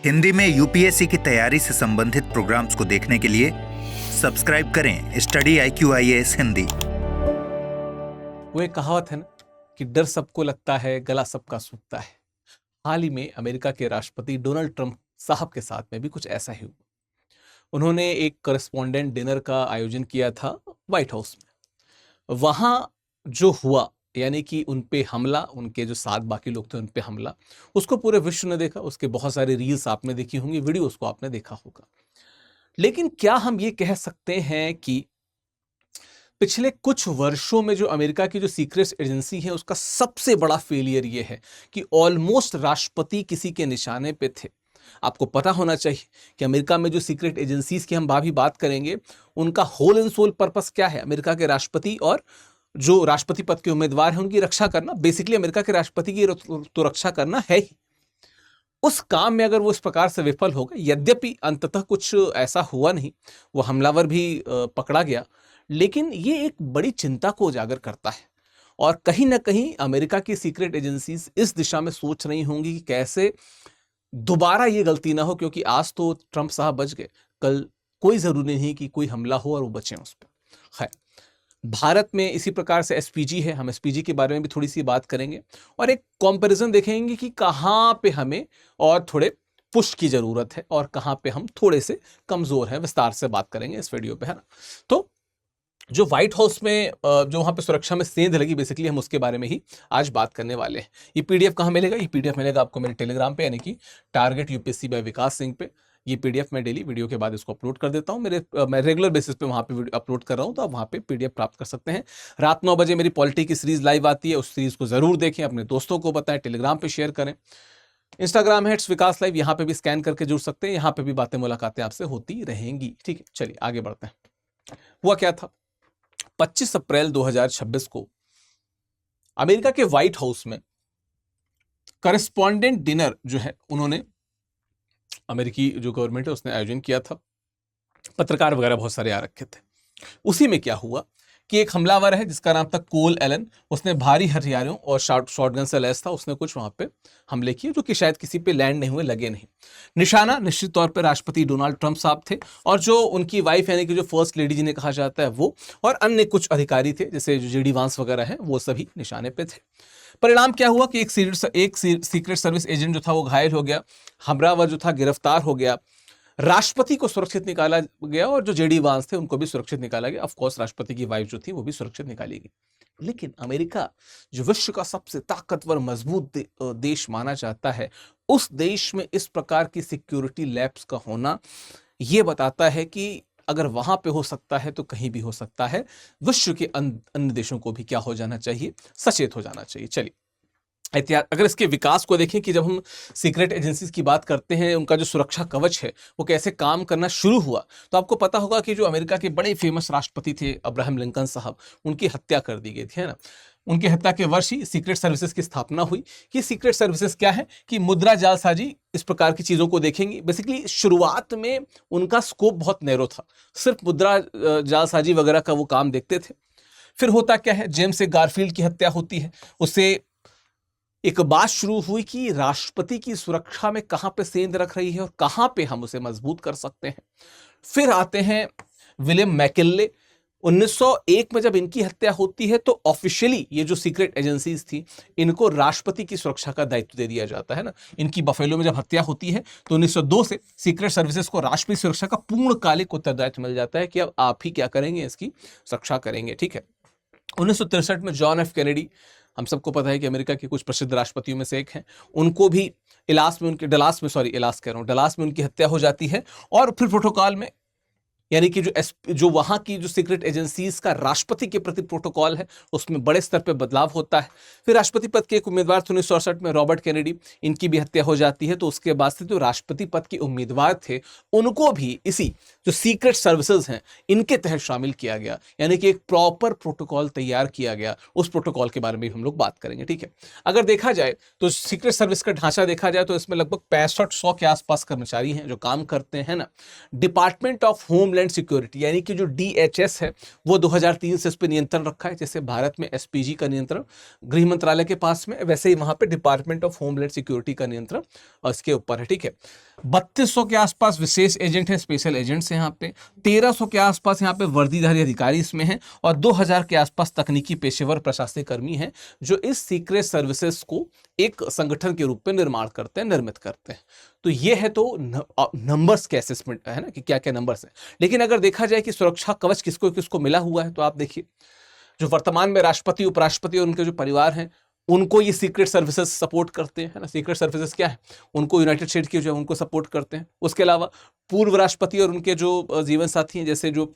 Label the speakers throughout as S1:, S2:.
S1: हिंदी में यूपीएससी की तैयारी से संबंधित प्रोग्राम्स को देखने के लिए सब्सक्राइब करें स्टडी IQ IAS हिंदी।
S2: वो एक कहावत है ना कि डर सबको लगता है, गला सबका सूखता है। हाल ही में अमेरिका के राष्ट्रपति डोनाल्ड ट्रंप साहब के साथ में भी कुछ ऐसा ही हुआ। उन्होंने एक करस्पॉन्डेंट डिनर का आयोजन किया था व्हाइट हाउस में। वहां जो हुआ यानी कि उन पे हमला, उनके जो साथ बाकी लोग थे उन पे हमला, उसको पूरे विश्व ने देखा। उसके बहुत सारे रील्स आपने देखी होंगी, वीडियो उसको आपने देखा होगा। लेकिन क्या हम ये कह सकते हैं कि पिछले कुछ वर्षों में जो अमेरिका की जो सीक्रेट एजेंसी है उसका सबसे बड़ा फेलियर ये है कि ऑलमोस्ट राष्ट्रपति किसी के निशाने पे थे। आपको पता होना चाहिए कि अमेरिका में जो सीक्रेट एजेंसीज की हम भी बात करेंगे, उनका होल एंड सोल पर्पस क्या है? अमेरिका के राष्ट्रपति और जो राष्ट्रपति पद के उम्मीदवार हैं उनकी रक्षा करना। बेसिकली अमेरिका के राष्ट्रपति की तो रक्षा करना है ही। उस काम में अगर वो इस प्रकार से विफल हो गए, यद्यपि अंततः कुछ ऐसा हुआ नहीं, वो हमलावर भी पकड़ा गया, लेकिन ये एक बड़ी चिंता को उजागर करता है। और कहीं ना कहीं अमेरिका की सीक्रेट एजेंसीज इस दिशा में सोच रही होंगी कि कैसे दोबारा ये गलती ना हो, क्योंकि आज तो ट्रंप साहब बच गए, कल कोई जरूरी नहीं कि कोई हमला हो और वो बचे उस पर। खैर, भारत में इसी प्रकार से एसपीजी है, हम एसपीजी के बारे में भी थोड़ी सी बात करेंगे और एक कंपैरिजन देखेंगे कि कहां पे हमें और थोड़े पुश की जरूरत है और कहां पे हम थोड़े से कमजोर हैं। विस्तार से बात करेंगे इस वीडियो पे, है ना। तो जो व्हाइट हाउस में जो वहां पे सुरक्षा में सेंध लगी, बेसिकली हम उसके बारे में ही आज बात करने वाले हैं। ये पीडीएफ कहां मिलेगा? ये पीडीएफ मिलेगा आपको मेरे टेलीग्राम पे, यानी कि टारगेट यूपीएससी बाय विकास सिंह पे। ये पीडीएफ मैं डेली वीडियो के बाद इसको अपलोड कर देता हूं। मैं रेगुलर बेसिस पे वहां पे अपलोड कर रहा हूं, तो आप वहां पे पीडीएफ प्राप्त कर सकते हैं। रात 9 बजे मेरी पॉलिटी की सीरीज लाइव आती है, उस सीरीज को जरूर देखें, अपने दोस्तों को बताएं, टेलीग्राम पे शेयर करें। इंस्टाग्राम है @विकास लाइव, यहाँ पे भी स्कैन करके जुड़ सकते हैं। यहाँ पे भी बातें मुलाकातें आपसे होती रहेंगी। ठीक है, चलिए आगे बढ़ते हैं। हुआ क्या था? 25 अप्रैल 2026 को अमेरिका के व्हाइट हाउस में करस्पॉन्डेंट डिनर जो है उन्होंने, अमेरिकी जो गवर्नमेंट है उसने आयोजन किया था। पत्रकार वगैरह बहुत सारे आ रखे थे। उसी में क्या हुआ कि एक हमलावर है जिसका नाम था कोल एलन, उसने भारी हथियारों और शॉटगन से लैस था, उसने कुछ वहां पे हमले किए जो कि शायद किसी पे लैंड नहीं हुए, लगे नहीं। निशाना निश्चित तौर पर राष्ट्रपति डोनाल्ड ट्रंप साहब थे और जो उनकी वाइफ यानी कि जो फर्स्ट लेडी जिन्हें कहा जाता है वो, और अन्य कुछ अधिकारी थे जैसे जो जेडी वांस वगैरह हैं, वो सभी निशाने पे थे। परिणाम क्या हुआ कि एक सीक्रेट सर्विस एजेंट जो था वो घायल हो गया, हमलावर जो था गिरफ्तार हो गया, राष्ट्रपति को सुरक्षित निकाला गया और जो जेडी वांस थे उनको भी सुरक्षित निकाला गया। ऑफ कोर्स राष्ट्रपति की वाइफ जो थी वो भी सुरक्षित निकाली गई। लेकिन अमेरिका जो विश्व का सबसे ताकतवर मजबूत देश माना जाता है, उस देश में इस प्रकार की सिक्योरिटी लैब्स का होना यह बताता है कि अगर वहां पे हो सकता है तो कहीं भी हो सकता है। विश्व के अन्य देशों को भी क्या हो जाना चाहिए? सचेत हो जाना चाहिए। चलिए अगर इसके विकास को देखें कि जब हम सीक्रेट एजेंसीज की बात करते हैं, उनका जो सुरक्षा कवच है वो कैसे काम करना शुरू हुआ, तो आपको पता होगा कि जो अमेरिका के बड़े फेमस राष्ट्रपति थे अब्राहम लिंकन साहब, उनकी हत्या कर दी गई थी, है ना। उनकी हत्या के वर्ष ही सीक्रेट सर्विसेज की स्थापना हुई। कि सीक्रेट सर्विसेज क्या है कि मुद्रा जालसाजी, इस प्रकार की चीजों को देखेंगे। बेसिकली शुरुआत में उनका स्कोप बहुत नैरो था, सिर्फ मुद्रा जालसाजी वगैरह का वो काम देखते थे। फिर होता क्या है, जेम्स गारफील्ड की हत्या होती है, उससे एक बात शुरू हुई कि राष्ट्रपति की सुरक्षा में कहां पे सेंध रख रही है और कहां पे हम उसे मजबूत कर सकते हैं। फिर आते हैं विलियम मैकिनले। 1901 में जब इनकी हत्या होती है तो ऑफिशियली ये जो सीक्रेट एजेंसीज थी इनको राष्ट्रपति की सुरक्षा का दायित्व दे दिया जाता है ना। इनकी बफेलो में जब हत्या होती है तो 1902 से सीक्रेट सर्विसेज को राष्ट्रपति सुरक्षा का पूर्णकालिक उत्तरदायित्व मिल जाता है कि अब आप ही क्या करेंगे, इसकी सुरक्षा करेंगे। ठीक है। 1963 में जॉन एफ कैनेडी, हम सबको पता है कि अमेरिका के कुछ प्रसिद्ध राष्ट्रपतियों में से एक हैं, उनको भी डलास में उनकी हत्या हो जाती है। और फिर प्रोटोकॉल में यानी कि जो वहां की जो सीक्रेट एजेंसीज का राष्ट्रपति के प्रति प्रोटोकॉल है उसमें बड़े स्तर पे बदलाव होता है। फिर राष्ट्रपति पद के एक उम्मीदवार 1968 में रॉबर्ट कैनेडी, इनकी भी हत्या हो जाती है। तो उसके बाद से जो राष्ट्रपति पद के उम्मीदवार थे उनको भी इसी जो सीक्रेट सर्विसेज हैं इनके तहत शामिल किया गया, यानी कि एक प्रॉपर प्रोटोकॉल तैयार किया गया। उस प्रोटोकॉल के बारे में हम लोग बात करेंगे। ठीक है। अगर देखा जाए तो सीक्रेट सर्विस का ढांचा देखा जाए तो इसमें लगभग 6500 के आसपास कर्मचारी हैं जो काम करते हैं ना। Department of homeland homeland security यानी कि जो DHS है वो 2003 से इस पर नियंत्रण रखा है। जैसे भारत में SPG का नियंत्रण गृह मंत्रालय के पास में, वैसे ही वहां पे डिपार्टमेंट ऑफ होमलैंड सिक्योरिटी का नियंत्रण इसके ऊपर है। ठीक है, 3200 के आसपास विशेष एजेंट हैं, स्पेशल एजेंट्स हैं यहाँ पे, 1300 के आसपास यहाँ पे वर्दीधारी अधिकारी इसमें हैं, और 2000 के आसपास तकनीकी पेशेवर प्रशासनिक कर्मी हैं जो इस सीक्रेट सर्विसेज को एक संगठन के रूप में निर्माण करते हैं, निर्मित करते हैं। तो ये है तो नंबर्स के असेसमेंट है ना कि क्या क्या नंबर्स हैं। लेकिन अगर देखा जाए कि सुरक्षा कवच किसको किसको मिला हुआ है, तो आप देखिए जो वर्तमान में राष्ट्रपति, उपराष्ट्रपति और उनके जो परिवार हैं उनको ये सीक्रेट सर्विसेज सपोर्ट करते हैं, है ना। सीक्रेट सर्विसेज क्या है, उनको यूनाइटेड स्टेट की जो है उनको सपोर्ट करते हैं। उसके अलावा पूर्व राष्ट्रपति और उनके जो जीवन साथी हैं, जैसे जो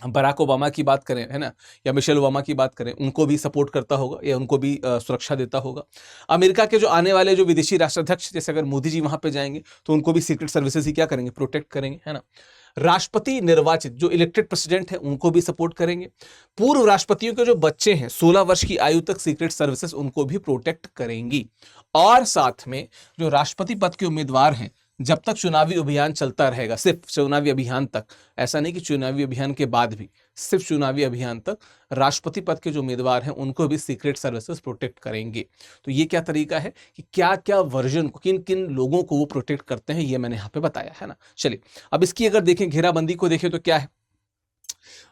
S2: बराक ओबामा की बात करें, है ना, या मिशेल ओबामा की बात करें, उनको भी सपोर्ट करता होगा या उनको भी सुरक्षा देता होगा। अमेरिका के जो आने वाले जो विदेशी राष्ट्राध्यक्ष, जैसे अगर मोदी जी वहां पे जाएंगे तो उनको भी सीक्रेट सर्विसेज ही क्या करेंगे, प्रोटेक्ट करेंगे, है ना। राष्ट्रपति निर्वाचित जो इलेक्टेड प्रेसिडेंट है उनको भी सपोर्ट करेंगे। पूर्व राष्ट्रपतियों के जो बच्चे हैं 16 वर्ष की आयु तक, सीक्रेट सर्विसेज उनको भी प्रोटेक्ट करेंगी। और साथ में जो राष्ट्रपति पद के उम्मीदवार हैं, जब तक चुनावी अभियान चलता रहेगा, सिर्फ चुनावी अभियान तक, ऐसा नहीं कि चुनावी अभियान के बाद भी, सिर्फ चुनावी अभियान तक राष्ट्रपति पद के जो उम्मीदवार हैं उनको भी सीक्रेट सर्विसेज प्रोटेक्ट करेंगे। तो ये क्या तरीका है कि क्या क्या वर्जन को, किन किन लोगों को वो प्रोटेक्ट करते हैं, ये मैंने यहाँ पे बताया है ना। चलिए अब इसकी अगर देखें, घेराबंदी को देखें तो क्या है,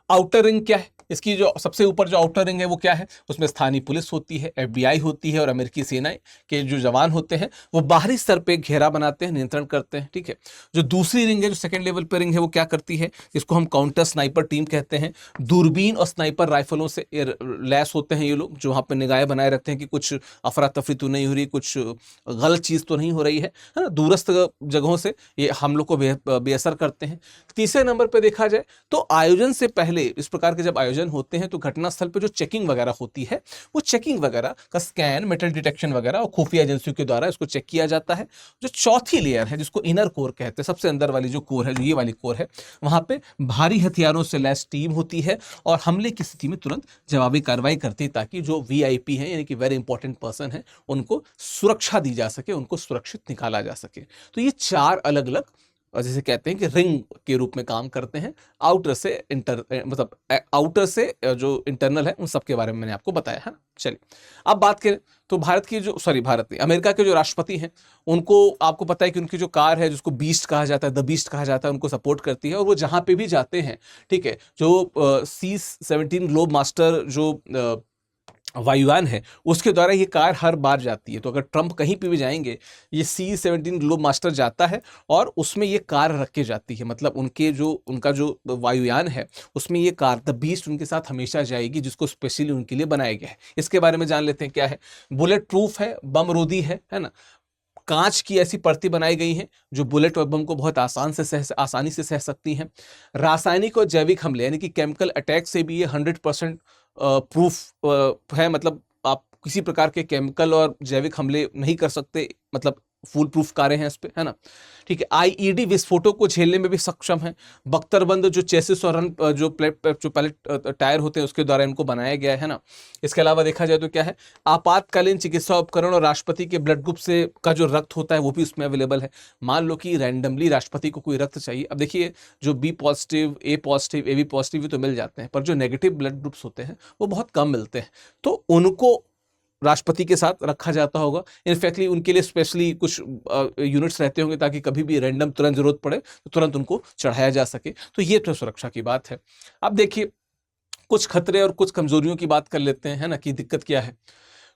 S2: आउटर रिंग क्या है, इसकी जो सबसे ऊपर जो आउटर रिंग है वो क्या है, उसमें स्थानीय पुलिस होती है, FBI होती है, और अमेरिकी सेनाएं के जो जवान होते हैं वो बाहरी स्तर पे घेरा बनाते हैं, नियंत्रण करते हैं। ठीक है, जो दूसरी रिंग है, जो सेकंड लेवल पे रिंग है, वो क्या करती है, जिसको हम काउंटर स्नाइपर टीम कहते हैं। दूरबीन और स्नाइपर राइफलों से लैस होते हैं ये लोग, जो वहाँ पे निगाहें बनाए रखते हैं कि कुछ अफरा तफरी तो नहीं हो रही, कुछ गलत चीज़ तो नहीं हो रही है ना। दूरस्थ जगहों से ये हमलों को बेअसर करते हैं। तीसरे नंबर पर देखा जाए तो आयोजन से पहले, इस प्रकार के जब आयोजन होते हैं तो घटनास्थल पे जो चेकिंग वगैरह होती है, वो चेकिंग वगैरह का स्कैन, मेटल डिटेक्शन वगैरह और खुफिया एजेंसियों के द्वारा इसको चेक किया जाता है। जो चौथी लेयर है, जिसको इनर कोर कहते हैं, सबसे अंदर वाली जो कोर है, जो ये वाली कोर है, वहां पे भारी हथियारों से लैस टीम होती है और हमले की स्थिति में तुरंत जवाबी कार्रवाई करती है, ताकि जो VIP है, यानी कि वेरी इंपॉर्टेंट पर्सन है, उनको सुरक्षा दी जा सके, उनको सुरक्षित निकाला जा सके। तो ये 4 अलग अलग, जैसे कहते हैं कि रिंग के रूप में काम करते हैं। आउटर से मतलब आउटर से जो इंटरनल है, उन सब के बारे में मैंने आपको बताया है ना। चलिए अब बात करें तो अमेरिका के जो राष्ट्रपति हैं, उनको आपको पता है कि उनकी जो कार है, जिसको बीस्ट कहा जाता है, द बीस्ट कहा जाता है, उनको सपोर्ट करती है। और वो जहां पे भी जाते हैं, ठीक है, जो C-17 ग्लोब मास्टर जो वायुयान है, उसके द्वारा ये कार हर बार जाती है। तो अगर ट्रंप कहीं पे भी जाएंगे, ये C-17 ग्लोब मास्टर जाता है और उसमें ये कार रख के जाती है। मतलब उनका जो वायुयान है, उसमें ये कार द बीस्ट उनके साथ हमेशा जाएगी, जिसको स्पेशली उनके लिए बनाया गया है। इसके बारे में जान लेते हैं क्या है। बुलेट प्रूफ है, बम रोधी है ना। कांच की ऐसी परतें बनाई गई हैं जो बुलेट और बम को बहुत आसानी से सह सकती हैं। रासायनिक और जैविक हमले यानी कि केमिकल अटैक से भी ये 100% प्रूफ है। मतलब आप किसी प्रकार के केमिकल और जैविक हमले नहीं कर सकते, मतलब फुल प्रूफ कारें हैं इस पे, है ना। ठीक है, IED विस्फोटों को झेलने में भी सक्षम है। बख्तरबंद जो चेसिस और रन जो पैलेट टायर होते हैं, उसके द्वारा इनको बनाया गया है ना। इसके अलावा देखा जाए तो क्या है, आपातकालीन चिकित्सा उपकरण और राष्ट्रपति के ब्लड ग्रुप से का जो रक्त होता है वो भी उसमें अवेलेबल है। मान लो कि रैंडमली राष्ट्रपति को कोई रक्त चाहिए, अब देखिए जो B positive, A positive, AB positive तो मिल जाते हैं, पर जो नेगेटिव ब्लड ग्रुप्स होते हैं वो बहुत कम मिलते हैं, तो उनको राष्ट्रपति के साथ रखा जाता होगा। इनफैक्टली उनके लिए स्पेशली कुछ यूनिट्स रहते होंगे, ताकि कभी भी रैंडम तुरंत जरूरत पड़े तो तुरंत उनको चढ़ाया जा सके। तो ये तो सुरक्षा की बात है। अब देखिए कुछ खतरे और कुछ कमजोरियों की बात कर लेते हैं, है ना, कि दिक्कत क्या है।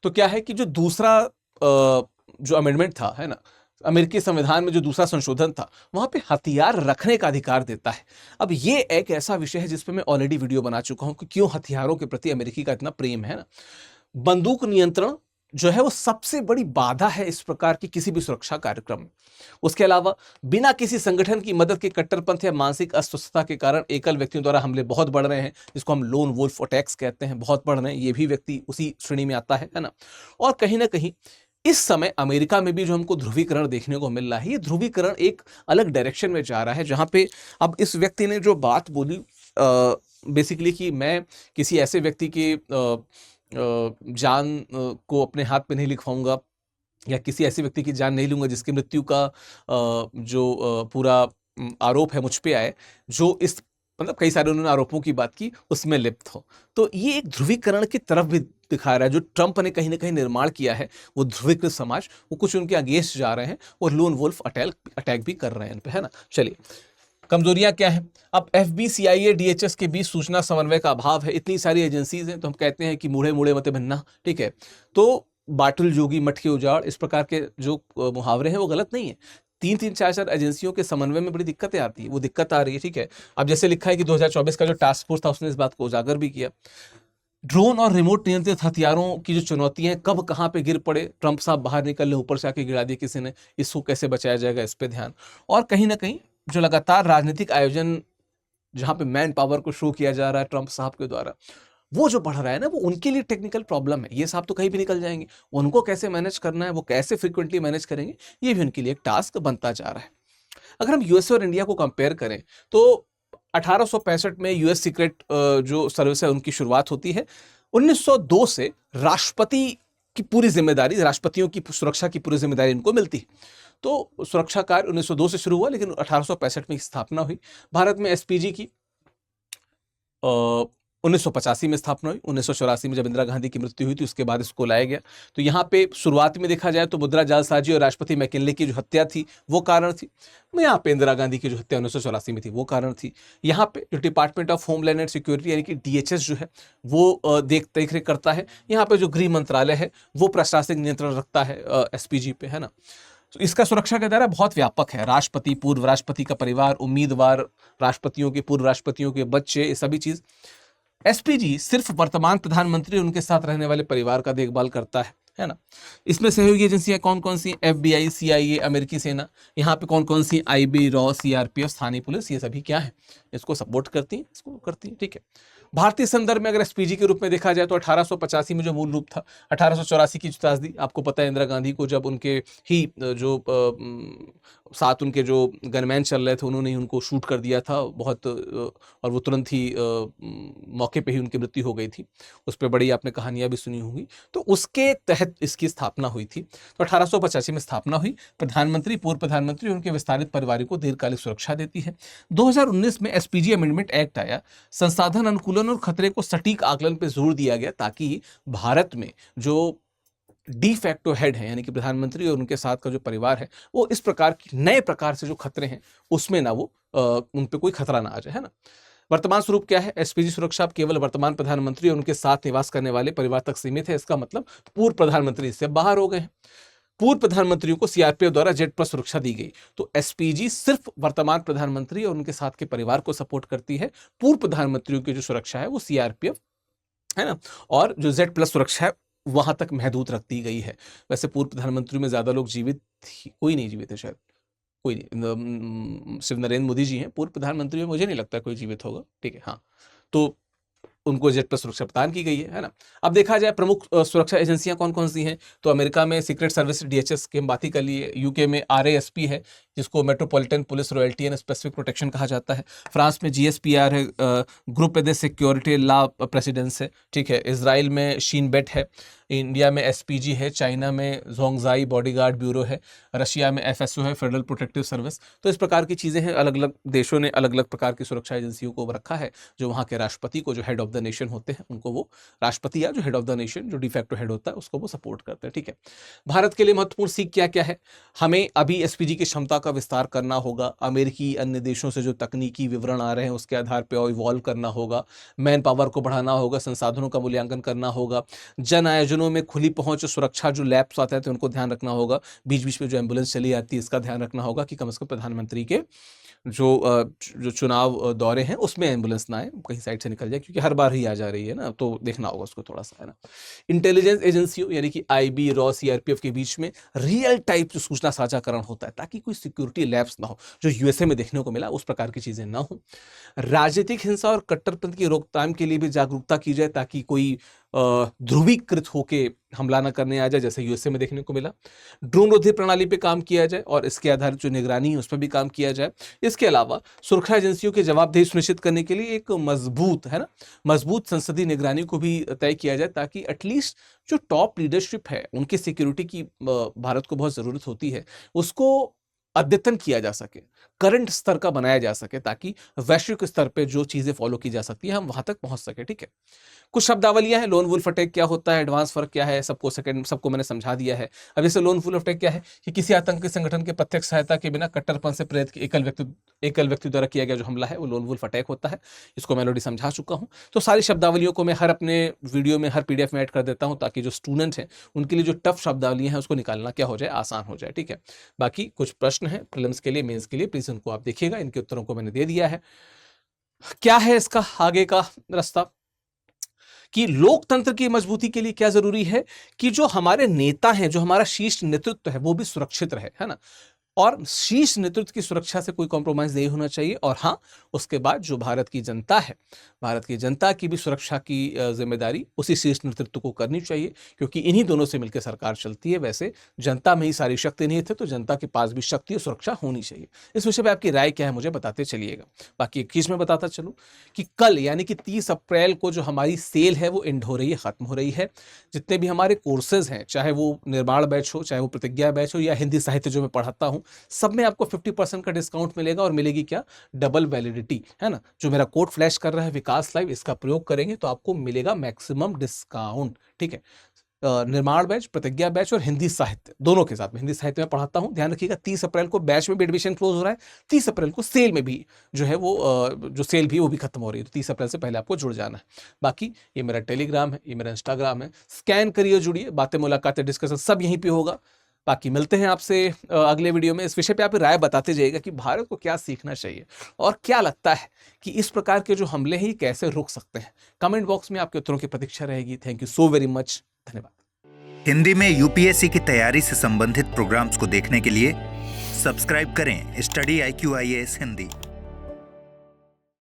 S2: तो क्या है कि जो दूसरा जो अमेंडमेंट था, है ना, अमेरिकी संविधान में जो दूसरा संशोधन था, वहां पे हथियार रखने का अधिकार देता है। अब ये एक ऐसा विषय है जिस पे मैं ऑलरेडी वीडियो बना चुका हूं कि क्यों हथियारों के प्रति अमेरिकी का इतना प्रेम है ना। बंदूक नियंत्रण जो है वो सबसे बड़ी बाधा है इस प्रकार की किसी भी सुरक्षा कार्यक्रम में। उसके अलावा बिना किसी संगठन की मदद के कट्टरपंथ या मानसिक अस्वस्थता के कारण एकल व्यक्तियों द्वारा हमले बहुत बढ़ रहे हैं, जिसको हम लोन वुल्फ अटैक्स कहते हैं, बहुत बढ़ रहे हैं। ये भी व्यक्ति उसी श्रेणी में आता है ना। और कहीं ना कहीं इस समय अमेरिका में भी जो हमको ध्रुवीकरण देखने को मिल रहा है, ये ध्रुवीकरण एक अलग डायरेक्शन में जा रहा है, जहां पे अब इस व्यक्ति ने जो बात बोली बेसिकली कि मैं किसी ऐसे व्यक्ति के जान को अपने हाथ पे नहीं लिखवाऊंगा, या किसी ऐसे व्यक्ति की जान नहीं लूंगा जिसकी मृत्यु का जो पूरा आरोप है मुझ पे आए, जो इस मतलब कई सारे उन्होंने आरोपों की बात की, उसमें लिप्त हो। तो ये एक ध्रुवीकरण की तरफ भी दिखा रहा है। जो ट्रंप ने कहीं ना कहीं निर्माण किया है, वो ध्रुवीकृत समाज, वो कुछ उनके अगेंस्ट जा रहे हैं और लोन वुल्फ अटैक भी कर रहे हैं इन पे, है ना। चलिए, कमजोरियां क्या है? अब एफबी, सीआईए, डीएचएस के बीच सूचना समन्वय का अभाव है। इतनी सारी एजेंसीज हैं, तो हम कहते हैं कि मूढ़े मूढ़े मते भन्ना, ठीक है। तो बाटुल जोगी मठ के उजाड़, इस प्रकार के जो मुहावरे हैं वो गलत नहीं है। तीन तीन चार चार एजेंसियों के समन्वय में बड़ी दिक्कतें आती है, वो दिक्कत आ रही है, ठीक है। अब जैसे लिखा है कि 2024 का जो टास्क फोर्स था उसने इस बात को उजागर भी किया। ड्रोन और रिमोट नियंत्रित हथियारों की जो चुनौतियां हैं, कब कहां पे गिर पड़े, ट्रंप साहब बाहर निकल ले, ऊपर से आके गिरा दिया किसी ने, इसको कैसे बचाया जाएगा, इस पे ध्यान। और कहीं ना कहीं जो लगातार राजनीतिक आयोजन जहां पे मैन पावर को शो किया जा रहा है ट्रंप साहब के द्वारा, वो जो बढ़ रहा है ना, वो उनके लिए टेक्निकल प्रॉब्लम है। ये साहब तो कहीं भी निकल जाएंगे, उनको कैसे मैनेज करना है, वो कैसे फ्रिक्वेंटली मैनेज करेंगे, ये भी उनके लिए एक टास्क बनता जा रहा है। अगर हम यूएसए और इंडिया को कंपेयर करें तो 1865 में यूएस सीक्रेट जो सर्विस है उनकी शुरुआत होती है। 1902 से राष्ट्रपति की पूरी जिम्मेदारी, राष्ट्रपतियों की सुरक्षा की पूरी जिम्मेदारी इनको मिलती है। तो सुरक्षा कार्य 1902 से शुरू हुआ, लेकिन 1865 में स्थापना हुई। भारत में एसपीजी की 1985 में स्थापना हुई। 1984 में जब इंदिरा गांधी की मृत्यु हुई थी, उसके बाद इसको लाया गया। तो यहाँ पे शुरुआत में देखा जाए तो मुद्रा जालसाजी और राष्ट्रपति मैकिनले की जो हत्या थी वो कारण थी। यहाँ पे इंदिरा गांधी की जो हत्या 1984 में थी वो कारण थी। यहाँ पे जो department of homeland and security यानी कि डीएचएस जो है वो देख रेख करता है। यहाँ पे जो गृह मंत्रालय है वो प्रशासनिक नियंत्रण रखता है एसपीजी पे, है ना। तो इसका सुरक्षा का दायरा बहुत व्यापक है। राष्ट्रपति, पूर्व राष्ट्रपति का परिवार, उम्मीदवार, राष्ट्रपतियों के, पूर्व राष्ट्रपतियों के बच्चे, ये सभी चीज। एसपीजी सिर्फ वर्तमान प्रधानमंत्री और उनके साथ रहने वाले परिवार का देखभाल करता है ना। इसमें सहयोगी एजेंसियां कौन कौन सी? एफबीआई, सीआईए, अमेरिकी सेना। यहाँ पे कौन कौन सी? आईबी, रॉ, सीआरपीएफ, स्थानीय पुलिस, ये सभी क्या है, इसको सपोर्ट करती हैं, इसको करती हैं, ठीक है। भारतीय संदर्भ में अगर एसपीजी के रूप में देखा जाए तो 1885 में जो मूल रूप था, 1884 की त्रासदी, आपको पता है इंदिरा गांधी को जब उनके ही जो साथ उनके जो गनमैन चल रहे थे उन्होंने ही उनको शूट कर दिया था बहुत, और वो तुरंत ही मौके पे ही उनकी मृत्यु हो गई थी। उस पर बड़ी आपने कहानियां भी सुनी होंगी। तो उसके तहत इसकी स्थापना हुई थी। तो 1885 में स्थापना हुई। प्रधानमंत्री, पूर्व प्रधानमंत्री और उनके विस्तारित परिवार को दीर्घकालिक सुरक्षा देती है। 2019 में एसपीजी अमेंडमेंट एक्ट आया। संसाधन अनुकूलन और खतरे को सटीक आकलन पर जोर दिया गया ताकि भारत में जो डी फैक्टो हेड है यानी कि प्रधानमंत्री और उनके साथ का जो परिवार है, वो इस प्रकार की नए प्रकार से जो खतरे हैं उसमें ना वो उन पे कोई खतरा ना आ जाए, है ना। वर्तमान स्वरूप क्या है? एसपीजी सुरक्षा अब केवल वर्तमान प्रधानमंत्री और उनके साथ निवास करने वाले परिवार तक सीमित है। इसका मतलब पूर्व प्रधानमंत्री इससे बाहर हो गए हैं। पूर्व प्रधानमंत्रियों को सीआरपीएफ द्वारा जेड प्लस सुरक्षा दी गई। तो एसपीजी सिर्फ वर्तमान प्रधानमंत्री और उनके साथ के परिवार को सपोर्ट करती है। पूर्व प्रधानमंत्रियों की जो सुरक्षा है वो सीआरपीएफ, है ना, और जो जेड प्लस सुरक्षा है वहां तक महदूद रख दी गई है। वैसे पूर्व प्रधानमंत्री में ज्यादा लोग जीवित कोई नहीं जीवित है, शायद कोई नहीं। सिर्फ नरेंद्र मोदी जी हैं पूर्व प्रधानमंत्री में, मुझे नहीं लगता कोई जीवित होगा, ठीक है। हाँ, तो उनको जेड प्लस सुरक्षा प्रदान की गई है ना। अब देखा जाए प्रमुख सुरक्षा एजेंसियां कौन कौन सी हैं, तो अमेरिका में सीक्रेट सर्विस डीएचएस की हम बात ही कर लिए। यूके में आरएएसपी है जिसको metropolitan police royalty and specific protection कहा जाता है। फ्रांस में जीएसपीआर है, ग्रुप दे सिक्योरिटी ला प्रेसिडेंस है, ठीक है। इजराइल में शीनबेट है। इंडिया में एसपीजी है। चाइना में जोंगजाई बॉडीगार्ड ब्यूरो है। रशिया में एफएसओ है, फेडरल प्रोटेक्टिव सर्विस। तो इस प्रकार की चीज़ें हैं। अलग अलग देशों ने अलग अलग प्रकार की सुरक्षा एजेंसियों को रखा है जो वहाँ के राष्ट्रपति को, जो हेड ऑफ द नेशन होते हैं, उनको वो राष्ट्रपति या जो हेड ऑफ द नेशन जो डिफैक्टो हेड होता है उसको वो सपोर्ट करते हैं, ठीक है। भारत के लिए महत्वपूर्ण सीख क्या क्या है? हमें अभी एसपीजी की क्षमता का विस्तार करना होगा। अमेरिकी अन्य देशों से जो तकनीकी विवरण आ रहे हैं उसके आधार पर इवॉल्व करना होगा। मैन पावर को बढ़ाना होगा। संसाधनों का मूल्यांकन करना होगा। जन आयोजनों में खुली पहुंच, सुरक्षा जो लैब्स आते हैं तो उनको ध्यान रखना होगा। बीच बीच में जो एम्बुलेंस चली आती है इसका ध्यान रखना होगा कि कम से कम प्रधानमंत्री के जो चुनाव दौरे हैं उसमें एम्बुलेंस ना आए, कहीं साइड से निकल जाए, क्योंकि हर बार ही आ जा रही है ना, तो देखना होगा उसको थोड़ा सा, है ना। इंटेलिजेंस एजेंसियों यानी कि आईबी, रॉ, सीआरपीएफ के बीच में रियल टाइप जो सूचना साझाकरण होता है ताकि कोई सिक्योरिटी लैप्स ना हो, जो यूएसए में देखने को मिला उस प्रकार की चीजें ना हो। राजनीतिक हिंसा और कट्टरपंथ की रोकथाम के लिए भी जागरूकता की जाए ताकि कोई ध्रुवीकृत होके हमला न करने आ जाए, जैसे यूएसए में देखने को मिला। ड्रोन रोधी प्रणाली पे काम किया जाए और इसके आधारित जो निगरानी है उस पर भी काम किया जाए। इसके अलावा सुरक्षा एजेंसियों की जवाबदेही सुनिश्चित करने के लिए एक मजबूत, है ना, मजबूत संसदीय निगरानी को भी तय किया जाए ताकि एटलीस्ट जो टॉप लीडरशिप है उनकी सिक्योरिटी की भारत को बहुत जरूरत होती है, उसको अद्यतन किया जा सके, करंट स्तर का बनाया जा सके, ताकि वैश्विक स्तर पे जो चीजें फॉलो की जा सकती है हम वहां तक पहुंच सके। ठीक है, कुछ शब्दावलियां हैं। लोन वुल्फ अटैक क्या होता है, एडवांस फर्क क्या है, सबको मैंने समझा दिया है। अब जैसे लोन वुल्फ अटैक क्या है कि किसी आतंकी संगठन के प्रत्यक्ष सहायता के बिना कट्टरपन से प्रेरित एकल व्यक्ति द्वारा किया गया जो हमला है वो लोन वुल्फ अटैक होता है। इसको मैं ऑलरेडी समझा चुका हूं। तो सारी शब्दावलियों को मैं हर अपने वीडियो में, हर पीडीएफ में ऐड कर देता हूं, ताकि जो स्टूडेंट हैं उनके लिए जो टफ शब्दावलियां हैं उसको निकालना क्या हो जाए, आसान हो जाए। ठीक है, बाकी कुछ प्रश्न हैं प्रीलिम्स के लिए, मेंस के लिए, प्लीज उनको आप देखिएगा। इनके उत्तरों को मैंने दे दिया है। क्या है इसका आगे का रास्ता, कि लोकतंत्र की मजबूती के लिए क्या जरूरी है कि जो हमारे नेता हैं, जो हमारा शीर्ष नेतृत्व है वो भी सुरक्षित रहे, है ना। और शीर्ष नेतृत्व की सुरक्षा से कोई कॉम्प्रोमाइज नहीं होना चाहिए। और हाँ, उसके बाद जो भारत की जनता है, भारत की जनता की भी सुरक्षा की जिम्मेदारी उसी शीर्ष नेतृत्व को करनी चाहिए, क्योंकि इन्हीं दोनों से मिलकर सरकार चलती है। वैसे जनता में ही सारी शक्ति नहीं थे, तो जनता के पास भी शक्ति और सुरक्षा होनी चाहिए। इस विषय पर आपकी राय क्या है मुझे बताते चलिएगा। बाकी एक चीज मैं बताता चलूं कि कल यानी कि 30 अप्रैल को जो हमारी सेल है वो एंड हो रही है, खत्म हो रही है। जितने भी हमारे कोर्सेज हैं, चाहे वो निर्माण बैच हो, चाहे वो प्रतिज्ञा बैच हो, या हिंदी साहित्य जो मैं पढ़ाता हूं, सब में आपको 50% का डिस्काउंट मिलेगा। और मिलेगी क्या, डबल वैलिडिटी, है ना। जो मेरा कोड फ्लैश कर रहा है विकास लाइव, इसका प्रयोग करेंगे तो आपको मिलेगा मैक्सिमम डिस्काउंट। ठीक है, निर्माण बैच, प्रतिज्ञा बैच और हिंदी साहित्य दोनों के साथ में। हिंदी साहित्य में पढ़ाता हूं, ध्यान रखिएगा। 30 अप्रैल को बैच में भी एडमिशन क्लोज हो रहा है, 30 अप्रैल को सेल में भी जो है वो जो सेल भी वो भी खत्म हो रही है। तो 30 अप्रैल से पहले आपको जुड़ जाना है। बाकी ये मेरा टेलीग्राम है, ये मेरा इंस्टाग्राम है, स्कैन करिए, जुड़िए, बातें, मुलाकातें, डिस्कशन सब यहीं पे होगा। बाकी मिलते हैं आपसे अगले वीडियो में। इस विषय पे आप राय बताते जाइएगा कि भारत को क्या सीखना चाहिए और क्या लगता है कि इस प्रकार के जो हमले हैं ये कैसे रुक सकते हैं। कमेंट बॉक्स में आपके उत्तरों की प्रतीक्षा रहेगी। Thank you so very much, धन्यवाद।
S1: हिंदी में यूपीएससी की तैयारी से संबंधित प्रोग्राम्स को देखने के लिए सब्सक्राइब करें स्टडी IQ IAS हिंदी।